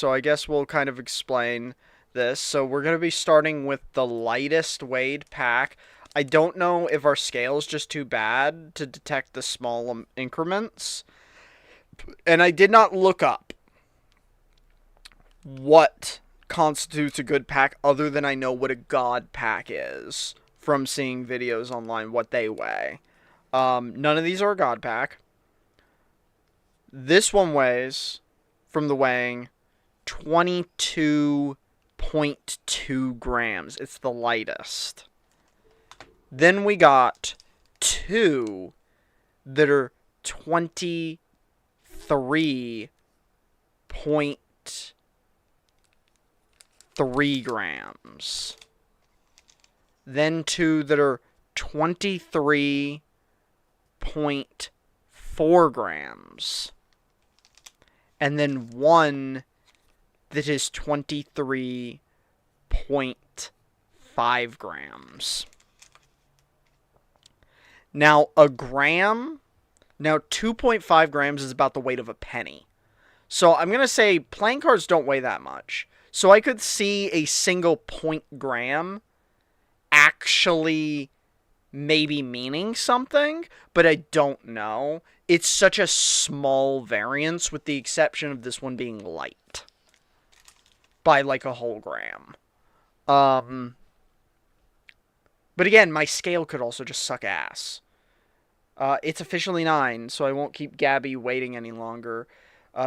So I guess we'll kind of explain this. So we're going to be starting with the lightest weighed pack. I don't know if our scale is just too bad to detect the small increments. And I did not look up what constitutes a good pack other than I know what a god pack is from seeing videos online, what they weigh. None of these are a god pack. This one weighs, from the weighing, 22.2 grams. It's the lightest. Then we got two that are 23.3 grams. Then two that are 23.4 grams. And then one that is 23.5 grams. Now, a gram, now 2.5 grams is about the weight of a penny. So I'm going to say playing cards don't weigh that much. So I could see a single point gram actually maybe meaning something, but I don't know. It's such a small variance with the exception of this one being light by like a whole gram. But again, my scale could also just suck ass. It's officially 9, so I won't keep Gabby waiting any longer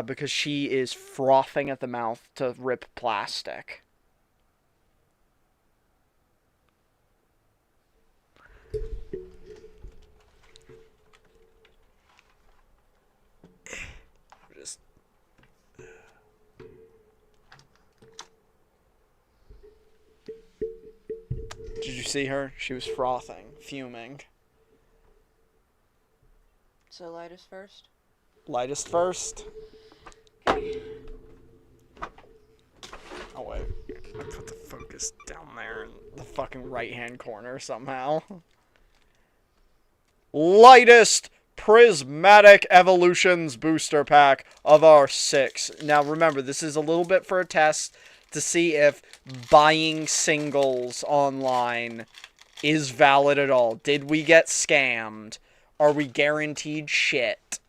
because she is frothing at the mouth to rip plastic. Just... Did you see her? She was frothing, fuming. So lightest first? Lightest first. Okay. Oh wait, I put the focus down there in the fucking right-hand corner somehow. Lightest Prismatic Evolutions booster pack of our 6. Now remember, this is a little bit for a test to see if buying singles online is valid at all. Did we get scammed? Are we guaranteed shit?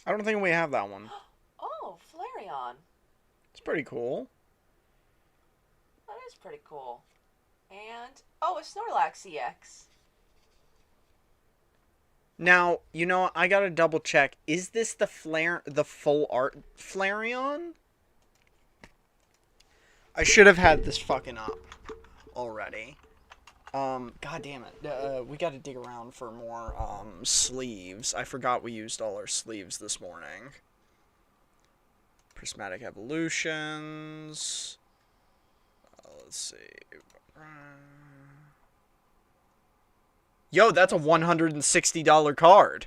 I don't think we have that one. Oh, Flareon. It's pretty cool. That is pretty cool. And, oh, a Snorlax EX. Now, you know, I gotta double check. Is this the full art Flareon? I should have had this fucking up already. God damn it. We gotta dig around for more, sleeves. I forgot we used all our sleeves this morning. Prismatic Evolutions. Let's see. Yo, that's a $160 card.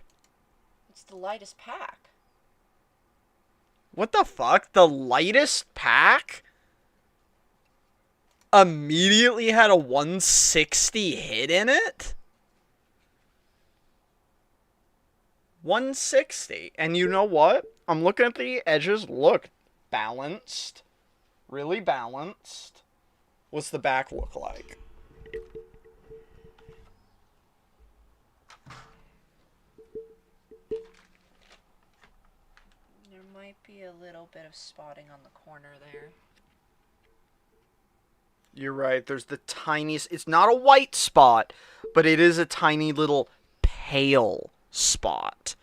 It's the lightest pack. What the fuck? The lightest pack? Immediately had a 160 hit in it? 160. And you know what? I'm looking at the edges. Look, balanced. Really balanced. What's the back look like? There might be a little bit of spotting on the corner there. You're right. There's the tiniest... It's not a white spot, but it is a tiny little pale spot.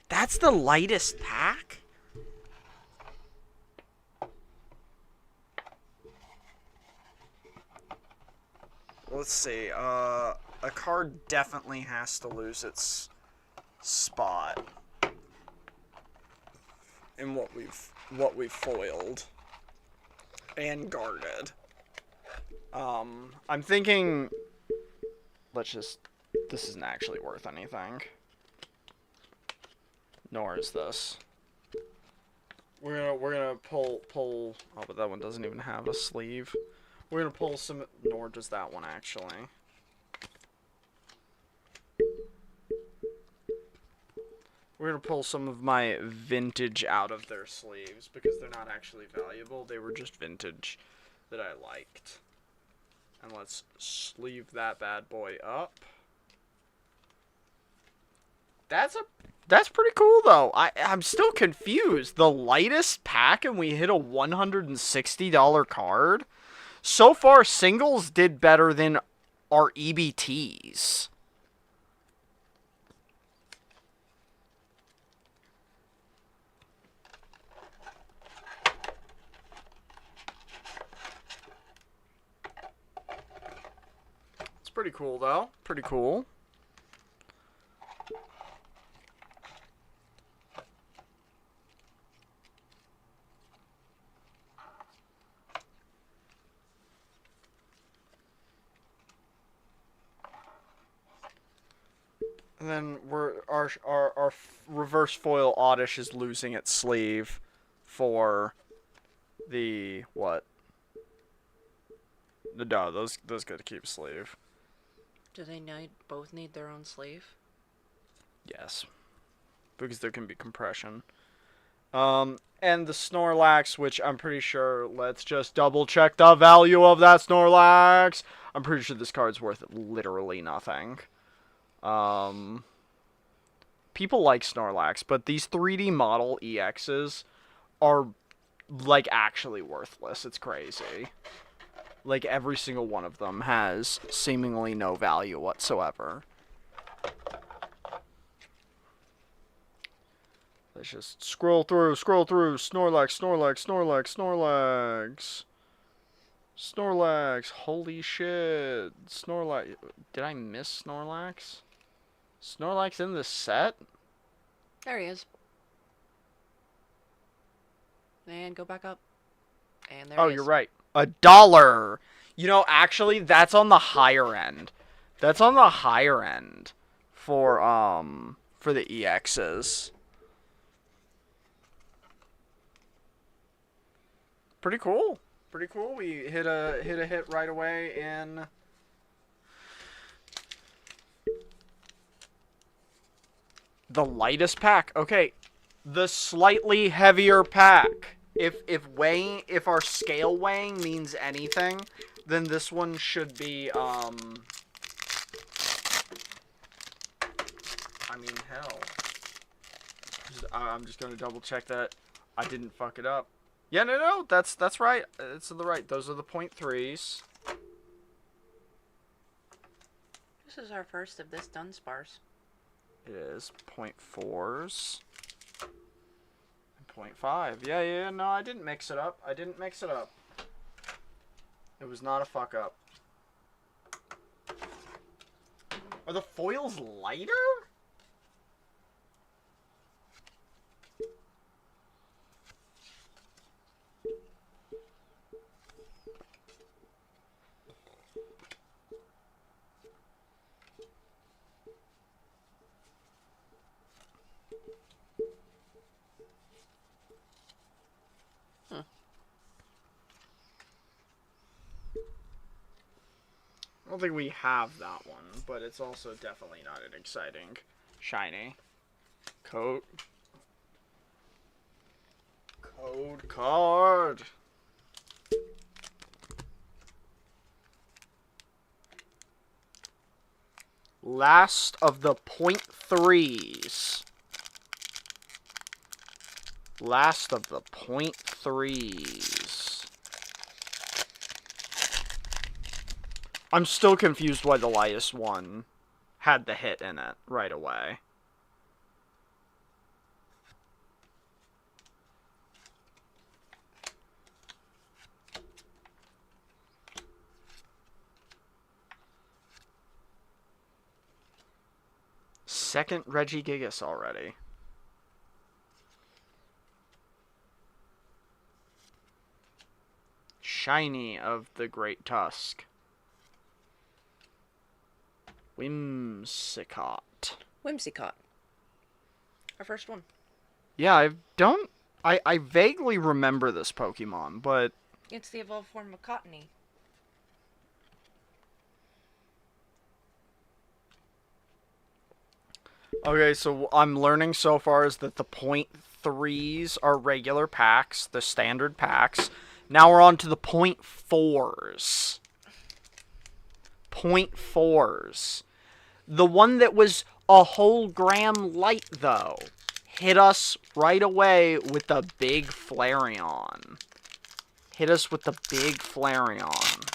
That's the lightest pack? Let's see. A card definitely has to lose its spot in what we've foiled and guarded. I'm thinking, this isn't actually worth anything. Nor is this. We're gonna pull. Oh, but that one doesn't even have a sleeve. We're gonna pull some. Nor does that one actually. We're gonna pull some of my vintage out of their sleeves because they're not actually valuable. They were just vintage that I liked. And let's sleeve that bad boy up. That's pretty cool though. I'm still confused. The lightest pack and we hit a $160 card. So far, singles did better than our EBTs. It's pretty cool though. Pretty cool. And then our reverse foil Oddish is losing its sleeve for the what? No, those get to keep a sleeve. Do they both need their own sleeve? Yes, because there can be compression. And the Snorlax, which I'm pretty sure. Let's just double check the value of that Snorlax. I'm pretty sure this card's worth literally nothing. People like Snorlax, but these 3D model EXs are, like, actually worthless. It's crazy. Like, every single one of them has seemingly no value whatsoever. Let's just scroll through. Snorlax. Snorlax. Holy shit. Snorlax. Did I miss Snorlax? Snorlax in the set? There he is. And go back up. And there he is. Oh, you're right. $1. You know, actually, that's on the higher end. That's on the higher end for the EXs. Pretty cool. Pretty cool. We hit a hit right away in the lightest pack. Okay, the slightly heavier pack. If our scale weighing means anything, then this one should be I mean, hell. I'm just gonna double check that I didn't fuck it up. Yeah, no, that's right. It's the right. Those are the 0.3s. This is our first of this Dunsparce. It is 0.4s. 0.5. Yeah, no, I didn't mix it up. It was not a fuck up. Are the foils lighter? I don't think we have that one, but it's also definitely not an exciting shiny code card. Last of the 0.3s. Last of the 0.3s. I'm still confused why the lightest one had the hit in it right away. Second Regigigas already. Shiny of the Great Tusk. Whimsicott. Whimsicott. Our first one. Yeah, I don't. I vaguely remember this Pokemon, but It's the evolved form of Cottony. okay. So I'm learning so far is that the point threes are regular packs, the standard packs. Now we're on to the point fours. Point fours. The one that was a whole gram light, though, hit us right away with the big Flareon. Hit us with the big Flareon.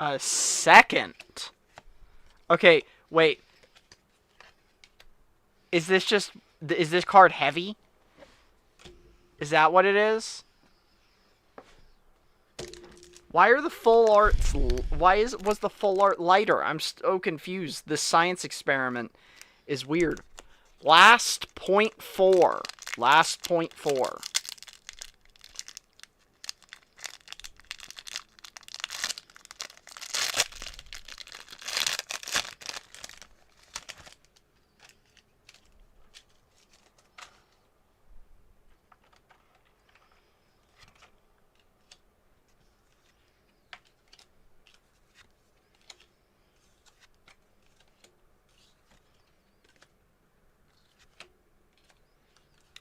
A second. Okay, wait. Is this card heavy? Is that what it is? Why are the full arts? Was the full art lighter? I'm so confused. This science experiment is weird. Last point four. Last point four.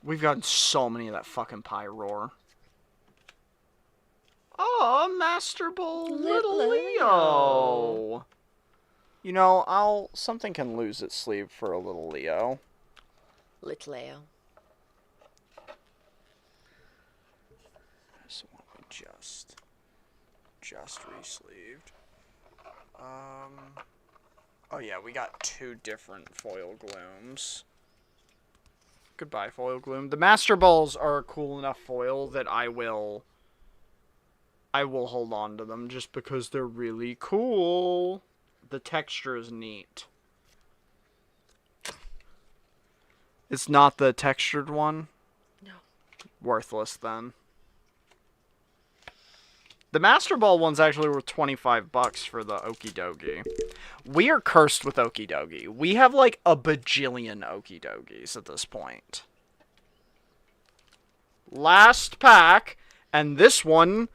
We've gotten so many of that fucking Pyroar. Oh, Master Ball, little Leo. You know, something can lose its sleeve for a little Leo. Little Leo. So we just re-sleeved. Oh yeah, we got two different foil glooms. Goodbye, foil gloom. The Master Balls are a cool enough foil that I will hold on to them just because they're really cool. The texture is neat. It's not the textured one? No. Worthless then. The Master Ball one's actually worth $25 for the Okidogi. We are cursed with Okidogi. We have like a bajillion Okidogis at this point. Last pack, and this one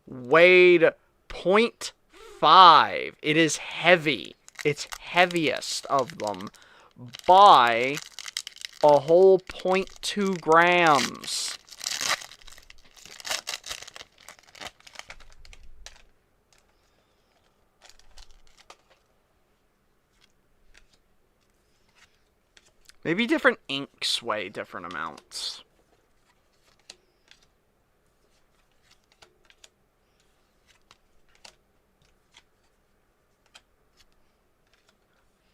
weighed 0.5. It is heavy. It's heaviest of them by a whole 0.2 grams. Maybe different inks weigh different amounts.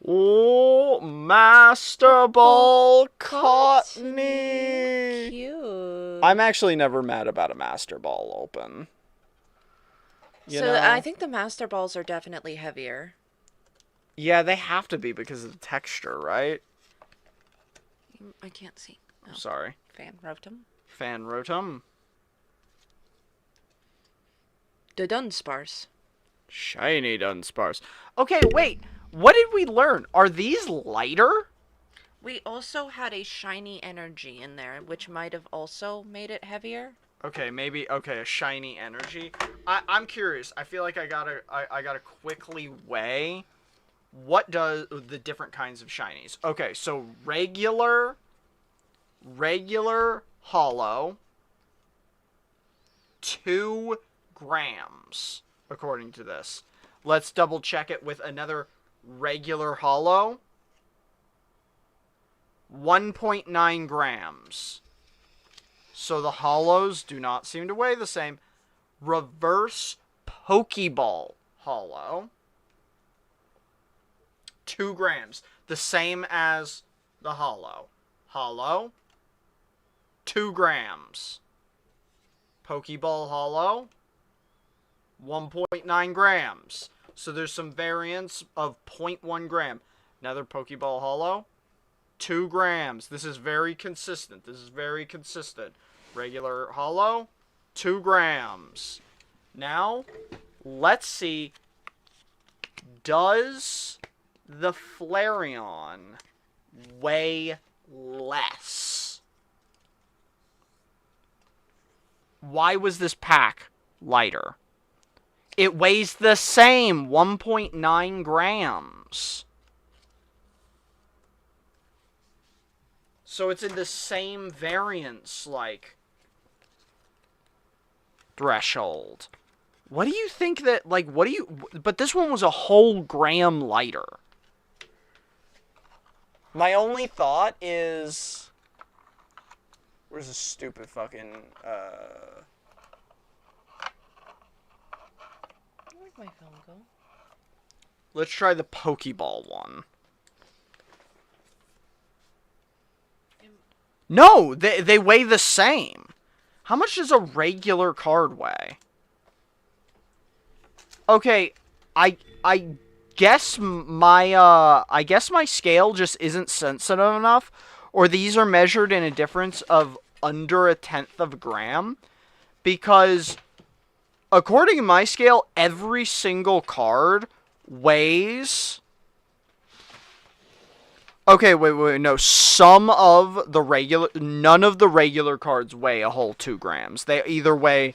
Oh, Master Ball Cottony. Cute. I'm actually never mad about a Master Ball open. I think the Master Balls are definitely heavier. Yeah, they have to be because of the texture, right? I can't see. Oh. Sorry. Fan Rotom. Fan Rotom. The Dunsparce. Shiny Dunsparce. Okay, wait. What did we learn? Are these lighter? We also had a shiny energy in there, which might have also made it heavier. Okay, maybe. Okay, a shiny energy. I'm curious. I feel like I gotta quickly weigh. What does the different kinds of shinies? Okay, so regular, hollow, 2 grams, according to this. Let's double check it with another regular hollow. 1.9 grams. So the hollows do not seem to weigh the same. Reverse Pokeball hollow. 2 grams. The same as the hollow. Hollow. 2 grams. Pokeball Hollow, 1.9 grams. So there's some variance of 0.1 gram. Another Pokeball Hollow, 2 grams. This is very consistent. Regular Hollow, 2 grams. Now, let's see. Does the Flareon weigh less? Why was this pack lighter? It weighs the same, 1.9 grams. So it's in the same variance, like, threshold. What do you think that, like, but this one was a whole gram lighter. My only thought is, where's the stupid fucking, Where'd my phone go? Let's try the Pokeball one. No, they weigh the same. How much does a regular card weigh? Okay, I guess my scale just isn't sensitive enough, or these are measured in a difference of under 1/10 of a gram, because according to my scale, every single card weighs. Okay, wait, no. None of the regular cards weigh a whole 2 grams. They either weigh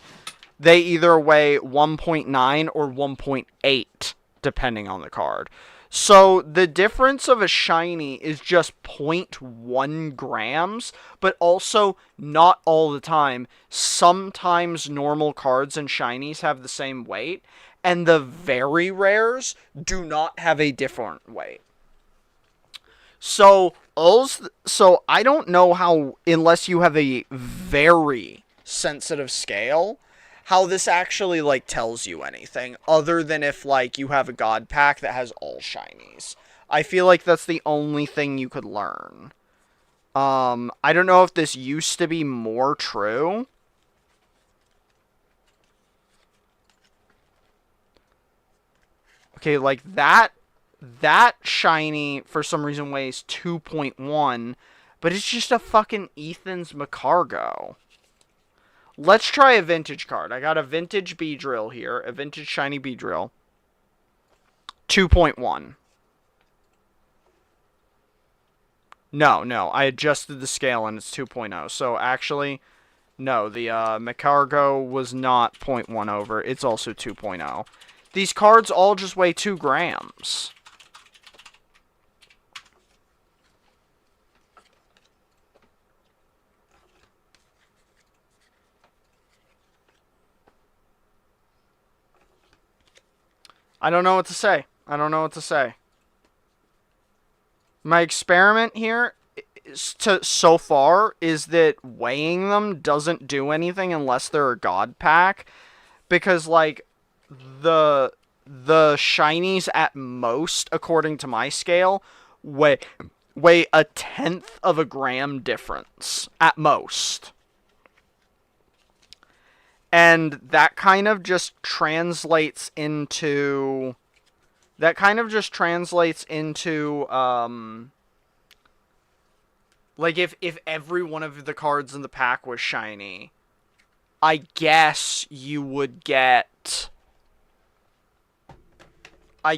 1.9 or 1.8, depending on the card. So the difference of a shiny is just 0.1 grams, but also not all the time. Sometimes normal cards and shinies have the same weight, and the very rares do not have a different weight. So I don't know how, unless you have a very sensitive scale, how this actually, like, tells you anything, other than if, like, you have a god pack that has all shinies. I feel like that's the only thing you could learn. I don't know if this used to be more true. Okay, like, that shiny, for some reason, weighs 2.1, but it's just a fucking Ethan's Macargo. Let's try a vintage card. I got a vintage Beedrill here, a vintage shiny Beedrill. 2.1. No, I adjusted the scale and it's 2.0. So actually, no, the Macargo was not 0.1 over. It's also 2.0. These cards all just weigh 2 grams. I don't know what to say. My experiment here so far is that weighing them doesn't do anything unless they're a god pack, because, like, the shinies at most, according to my scale, weigh 1/10 of a gram difference at most. And that kind of just translates into... like, if every one of the cards in the pack was shiny, I guess you would get a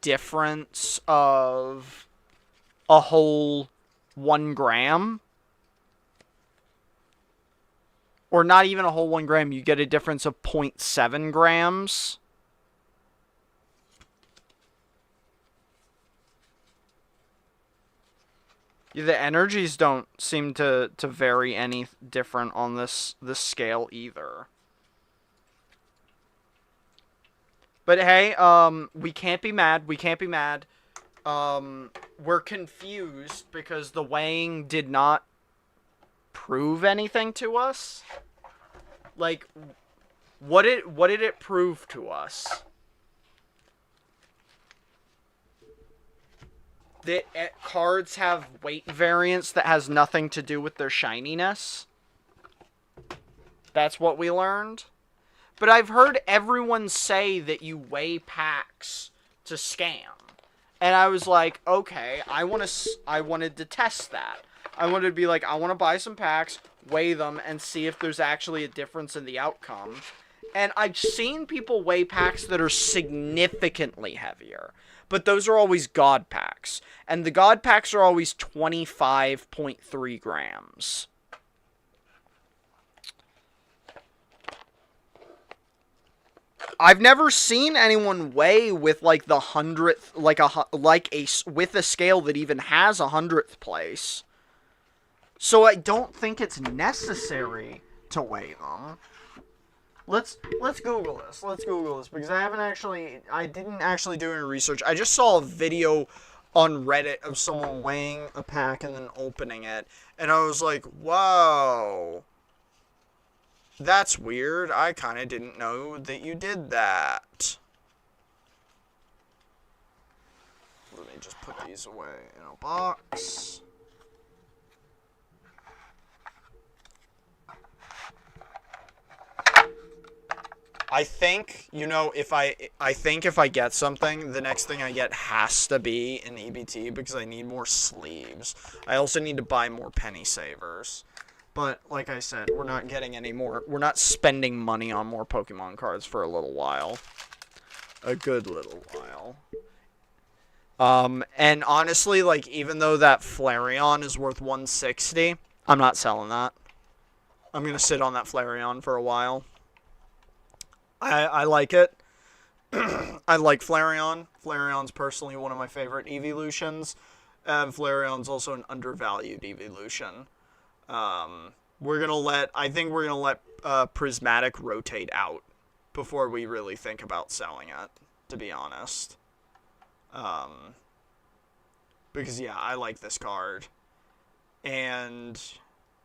difference of a whole 1 gram. Or not even a whole 1 gram, you get a difference of 0.7 grams. The energies don't seem to vary any different on this scale either. But hey, we can't be mad. We're confused because the weighing did not prove anything to us. Like, what did it prove to us? that cards have weight variance that has nothing to do with their shininess. That's what we learned. But I've heard everyone say that you weigh packs to scam. And I was like, okay, I wanted to test that. I wanted to be like, I want to buy some packs, weigh them, and see if there's actually a difference in the outcome. And I've seen people weigh packs that are significantly heavier. But those are always God packs. And the God packs are always 25.3 grams. I've never seen anyone weigh with like the 100th, with a scale that even has a 100th place. So I don't think it's necessary to weigh them. Let's Google this. Let's Google this because I didn't actually do any research. I just saw a video on Reddit of someone weighing a pack and then opening it, and I was like, "Whoa. That's weird. I kind of didn't know that you did that." Let me just put these away in a box. I think, if I get something, the next thing I get has to be an EBT because I need more sleeves. I also need to buy more penny savers. But, like I said, we're not getting any more. We're not spending money on more Pokemon cards for a little while. A good little while. And honestly, like, even though that Flareon is worth $160, I'm not selling that. I'm going to sit on that Flareon for a while. I like it. I like Flareon. Flareon's personally one of my favorite evolutions. And Flareon's also an undervalued evolution. I think we're gonna let Prismatic rotate out before we really think about selling it, to be honest. Because yeah, I like this card. And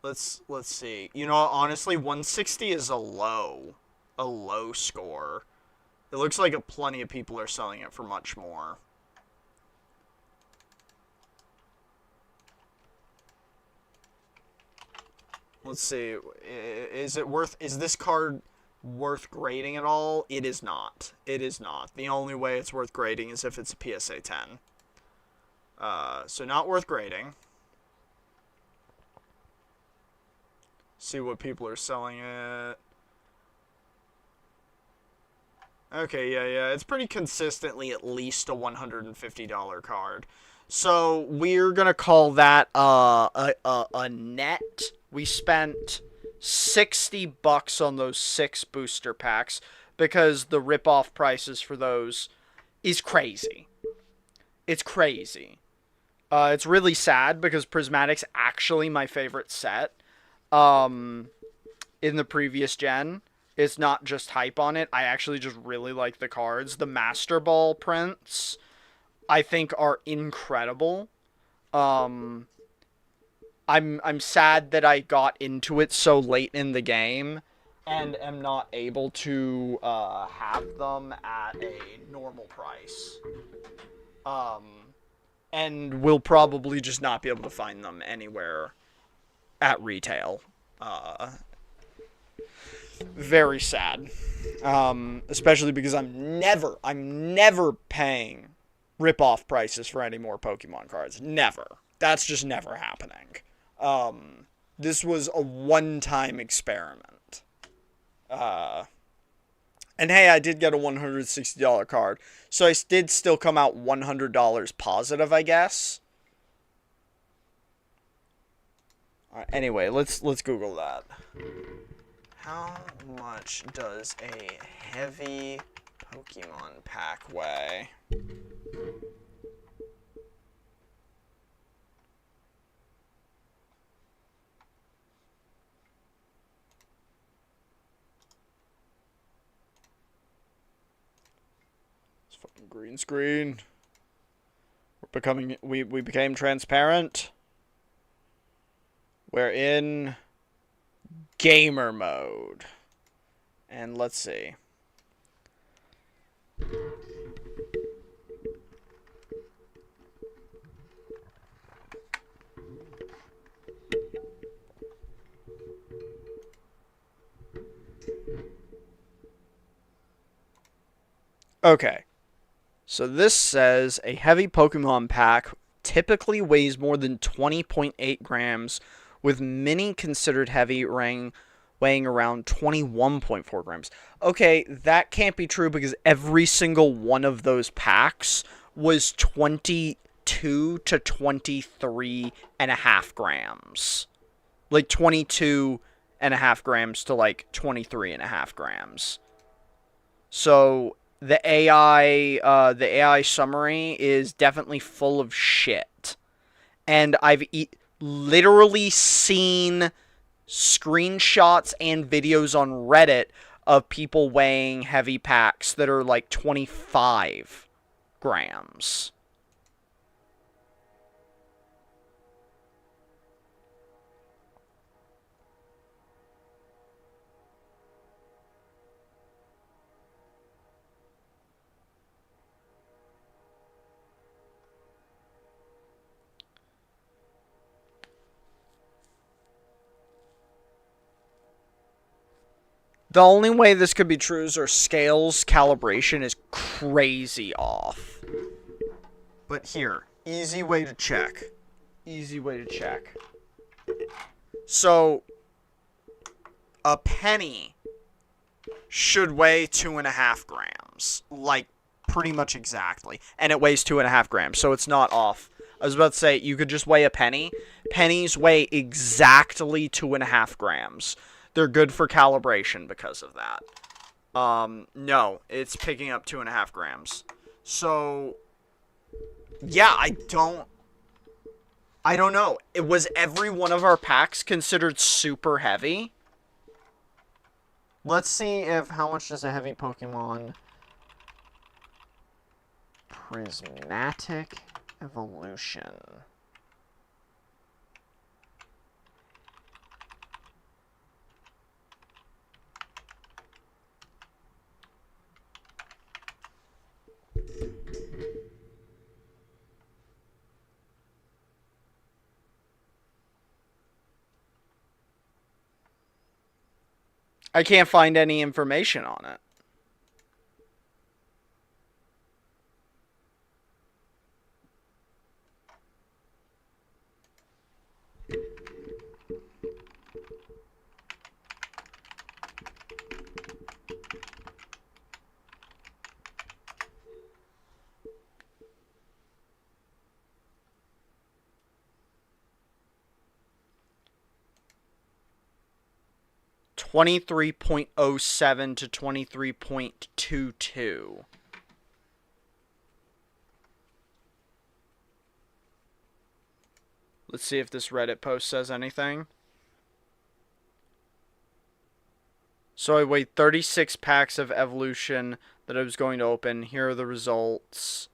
let's see. Honestly, 160 is a low score. It looks like plenty of people are selling it for much more. Let's see. Is this card worth grading at all? It is not. It is not. The only way it's worth grading is if it's a PSA 10. So not worth grading. See what people are selling it. Okay, yeah. It's pretty consistently at least a $150 card. So we're gonna call that a net. We spent $60 on those 6 booster packs because the rip-off prices for those is crazy. It's crazy. It's really sad because Prismatic's actually my favorite set. In the previous gen. It's not just hype on it. I actually just really like the cards. The Master Ball prints, I think, are incredible. I'm sad that I got into it so late in the game and am not able to have them at a normal price. And will probably just not be able to find them anywhere at retail. Very sad. Especially because I'm never paying rip-off prices for any more Pokemon cards. Never. That's just never happening. This was a one-time experiment. And hey, I did get a $160 card. So I did still come out $100 positive, I guess. Alright, anyway, let's Google that. How much does a heavy Pokemon pack weigh? It's fucking green screen. We became transparent. We're in gamer mode. And let's see. Okay. So this says a heavy Pokemon pack typically weighs more than 20.8 grams, with many considered heavy weighing around 21.4 grams. Okay, that can't be true because every single one of those packs was 22 to 23 and a half grams. Like 22 and a half grams to like 23 and a half grams. So the AI summary is definitely full of shit, and I've literally seen screenshots and videos on Reddit of people weighing heavy packs that are like 25 grams. The only way this could be true is our scales calibration is crazy off. But here, easy way to check. Easy way to check. So, a penny should weigh 2.5 grams. Like, pretty much exactly. And it weighs 2.5 grams, so it's not off. I was about to say, you could just weigh a penny. Pennies weigh exactly 2.5 grams. They're good for calibration because of that. No, it's picking up 2.5 grams. So, yeah, I don't know. It was every one of our packs considered super heavy. Let's see if how much does a heavy Pokemon Prismatic Evolution. I can't find any information on it. 23.07 to 23.22. Let's see if this Reddit post says anything. So I weighed 36 packs of Evolution that I was going to open. Here are the results.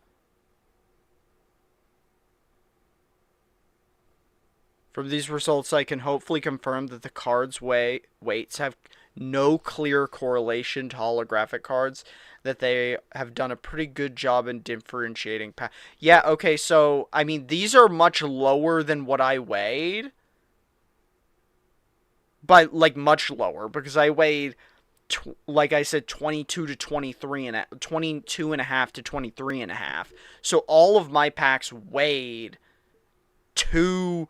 From these results, I can hopefully confirm that the cards' weights have no clear correlation to holographic cards, that they have done a pretty good job in differentiating. Yeah, okay, so, I mean, these are much lower than what I weighed. But, like, much lower, because I weighed, like I said, 22 to 23 and 22 and a half to 23 and a half. So all of my packs weighed 2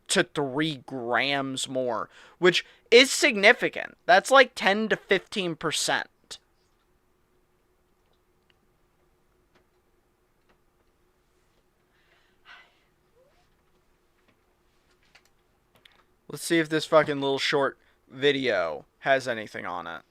to 3 grams more, which is significant. That's like 10 to 15%. Let's see if this fucking little short video has anything on it.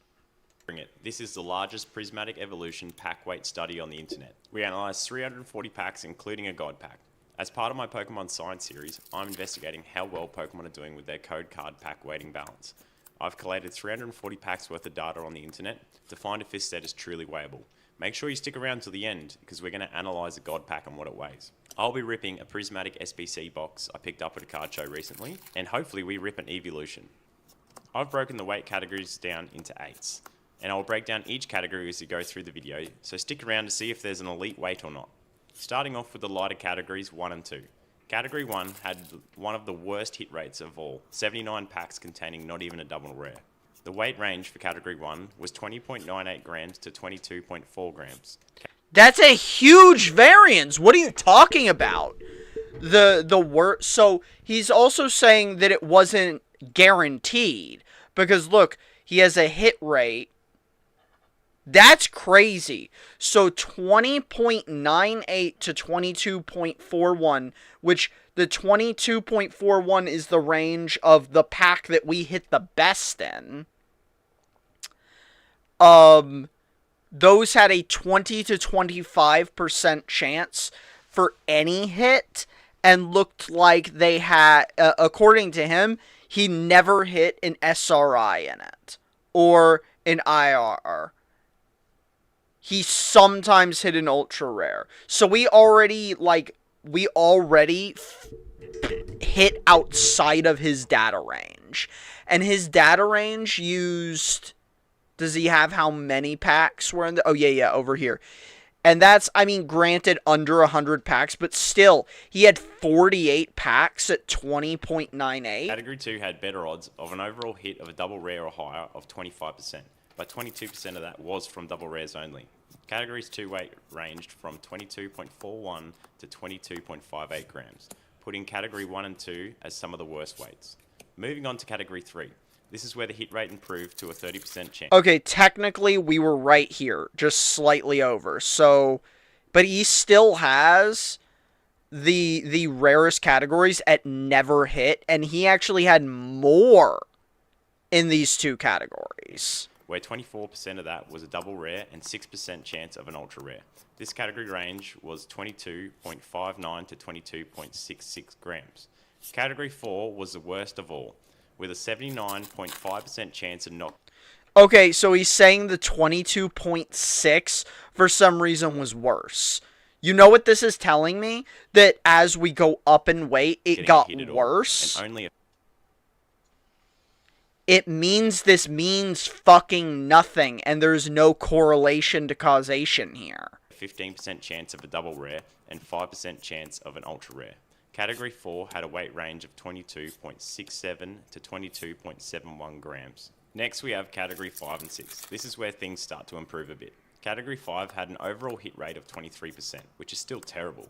This is the largest Prismatic Evolution pack weight study on the internet. We analysed 340 packs, including a God pack. As part of my Pokemon Science series, I'm investigating how well Pokemon are doing with their code card pack weighting balance. I've collated 340 packs worth of data on the internet to find if this set is truly weighable. Make sure you stick around till the end, because we're going to analyse the God pack and what it weighs. I'll be ripping a Prismatic SBC box I picked up at a card show recently, and hopefully we rip an Evolution. I've broken the weight categories down into 8s, and I'll break down each category as we go through the video, so stick around to see if there's an elite weight or not. Starting off with the lighter categories 1 and 2. Category 1 had one of the worst hit rates of all, 79 packs containing not even a double rare. The weight range for Category 1 was 20.98 grams to 22.4 grams. That's a huge variance. What are you talking about? So he's also saying that it wasn't guaranteed because look, he has a hit rate. That's crazy. So 20.98 to 22.41, which the 22.41 is the range of the pack that we hit the best in. Those had a 20 to 25% chance for any hit and looked like they had, according to him, he never hit an SRI in it or an IR. He sometimes hit an ultra rare. So we already hit outside of his data range. And his data range used, does he have how many packs were in the, oh yeah, over here. And that's, I mean, granted under 100 packs, but still, he had 48 packs at 20.98. Category 2 had better odds of an overall hit of a double rare or higher of 25%, but 22% of that was from double rares only. Categories 2 weight ranged from 22.41 to 22.58 grams, putting Category 1 and 2 as some of the worst weights. Moving on to Category 3. This is where the hit rate improved to a 30% chance. Okay, technically we were right here, just slightly over. So, but he still has the rarest categories at never hit, and he actually had more in these two categories. Where 24% of that was a double rare and 6% chance of an ultra rare. This category range was 22.59 to 22.66 grams. Category 4 was the worst of all, with a 79.5% chance of not. Okay, so he's saying the 22.6 for some reason was worse. You know what this is telling me? That as we go up in weight, it got worse. And only it means this means fucking nothing, and there's no correlation to causation here. 15% chance of a double rare and 5% chance of an ultra rare. Category 4 had a weight range of 22.67 to 22.71 grams. Next we have Category 5 and 6. This is where things start to improve a bit. Category 5 had an overall hit rate of 23%, which is still terrible.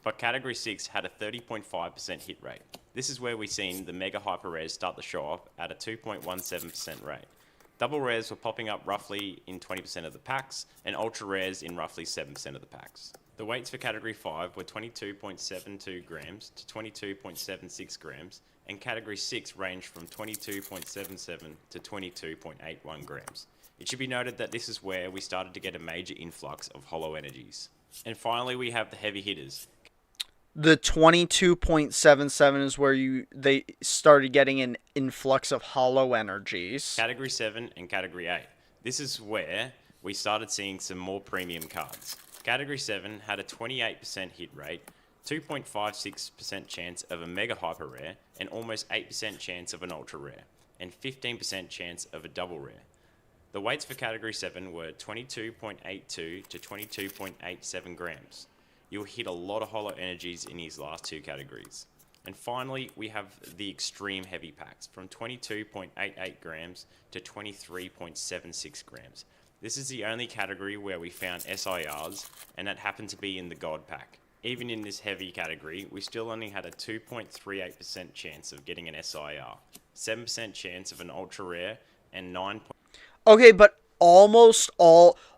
But Category 6 had a 30.5% hit rate. This is where we've seen the mega hyper rares start to show up at a 2.17% rate. Double rares were popping up roughly in 20% of the packs, and ultra rares in roughly 7% of the packs. The weights for Category 5 were 22.72 grams to 22.76 grams, and Category 6 ranged from 22.77 to 22.81 grams. It should be noted that this is where we started to get a major influx of hollow energies. And finally, we have the heavy hitters. The 22.77 is where they started getting an influx of hollow energies. Category 7 and Category 8. This is where we started seeing some more premium cards. Category 7 had a 28% hit rate, 2.56% chance of a mega hyper rare, and almost 8% chance of an ultra rare, and 15% chance of a double rare. The weights for Category 7 were 22.82 to 22.87 grams. You'll hit a lot of hollow energies in these last two categories. And finally, we have the extreme heavy packs from 22.88 grams to 23.76 grams. This is the only category where we found SIRs, and that happened to be in the God pack. Even in this heavy category, we still only had a 2.38% chance of getting an SIR, 7% chance of an ultra rare, and 9. Okay, but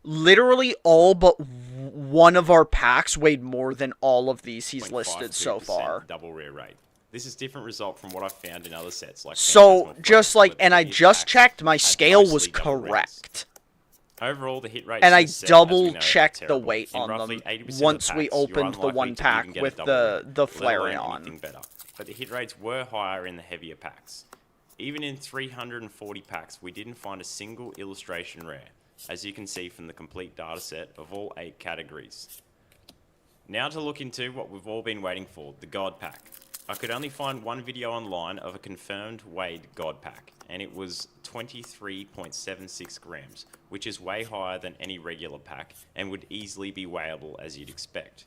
literally all but one of our packs weighed more than all of these he's listed so far. Double rare rate. This is a different result from what I found in other sets. So, just like, and I just checked, my scale was correct. Overall, the hit rate. And I double checked the weight on them once we opened the one pack with the Flareon. But the hit rates were higher in the heavier packs. Even in 340 packs, we didn't find a single illustration rare, as you can see from the complete dataset of all 8 categories. Now to look into what we've all been waiting for, the God Pack. I could only find one video online of a confirmed weighed God Pack, and it was 23.76 grams, which is way higher than any regular pack, and would easily be weighable as you'd expect.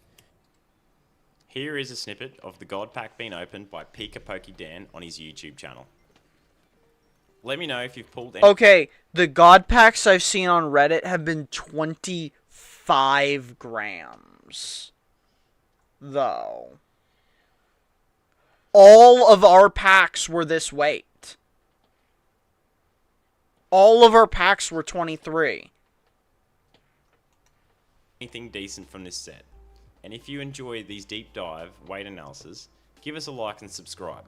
Here is a snippet of the God Pack being opened by Pika Pokey Dan on his YouTube channel. Let me know if you've pulled any. Okay, the God packs I've seen on Reddit have been 25 grams. Though. All of our packs were this weight. All of our packs were 23. Anything decent from this set. And if you enjoy these deep dive weight analysis, give us a like and subscribe.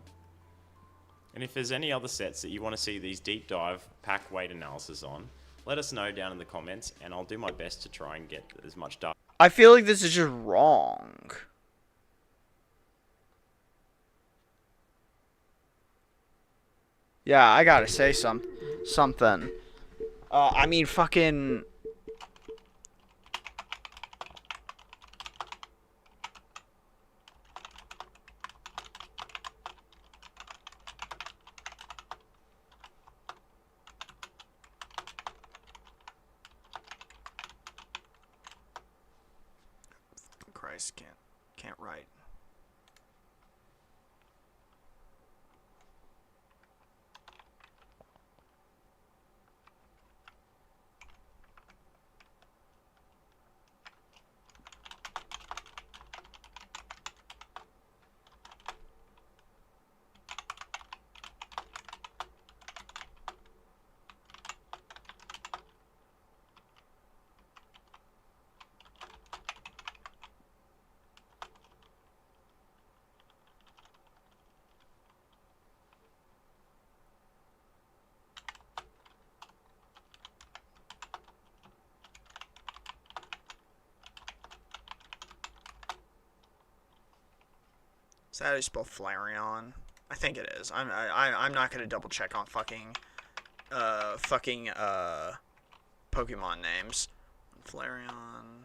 And if there's any other sets that you want to see these deep dive pack weight analysis on, let us know down in the comments and I'll do my best to try and get as much data. I feel like this is just wrong. Yeah, I gotta say something. I mean, fucking. Christ, can't write. Is that how you spell Flareon? I think it is. I'm not gonna double check on fucking Pokemon names. Flareon.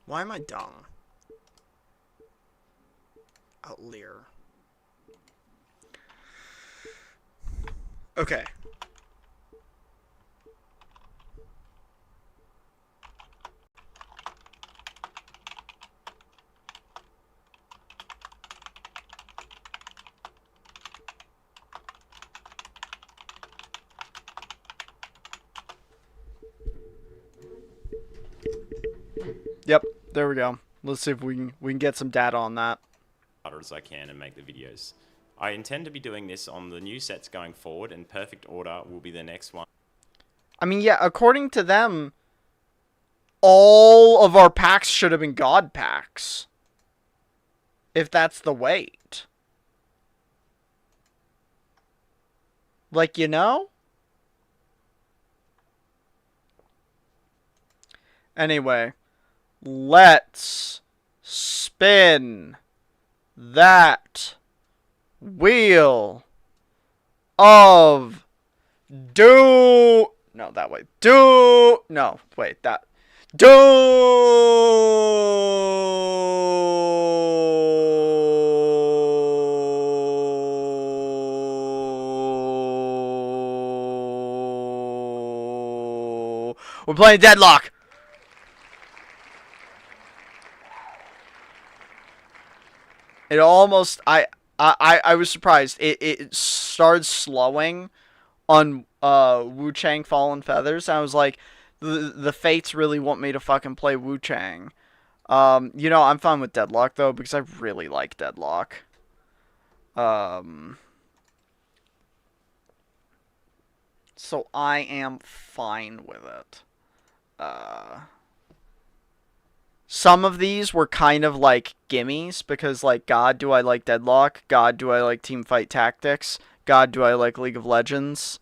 Why am I dumb? Outlier. Okay. Yep, there we go. Let's see if we can get some data on that. As I can and make the videos. I intend to be doing this on the new sets going forward, and Perfect Order will be the next one. I mean, yeah, according to them, all of our packs should have been God packs. If that's the weight. Like, you know? Anyway, let's spin that wheel of do. No, that way. Do. No, wait, that. Do. We're playing Deadlock. It almost. I was surprised. It started slowing on Wu Chang Fallen Feathers. And I was like, the fates really want me to fucking play Wu Chang. You know, I'm fine with Deadlock though because I really like Deadlock. So I am fine with it. Some of these were kind of like gimmies because, like, God, do I like Deadlock? God, do I like Teamfight Tactics? God, do I like League of Legends?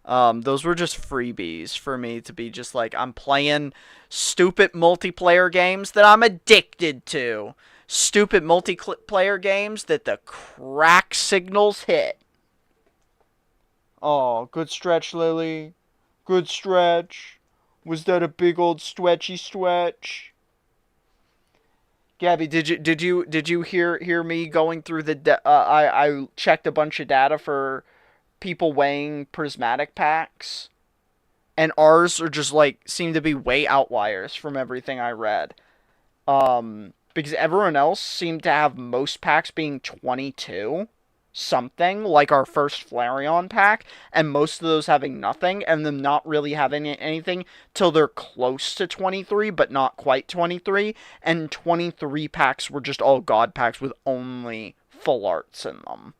Those were just freebies for me to be just like, I'm playing stupid multiplayer games that I'm addicted to. Stupid multiplayer games that the crack signals hit. Oh, good stretch, Lily. Good stretch. Was that a big old stretchy stretch? Gabby, did you hear me going through the I checked a bunch of data for people weighing prismatic packs, and ours are just like seem to be way outliers from everything I read. Because everyone else seemed to have most packs being 22 something, like our first Flareon pack, and most of those having nothing, and them not really having anything till they're close to 23, but not quite 23, and 23 packs were just all God packs with only full arts in them.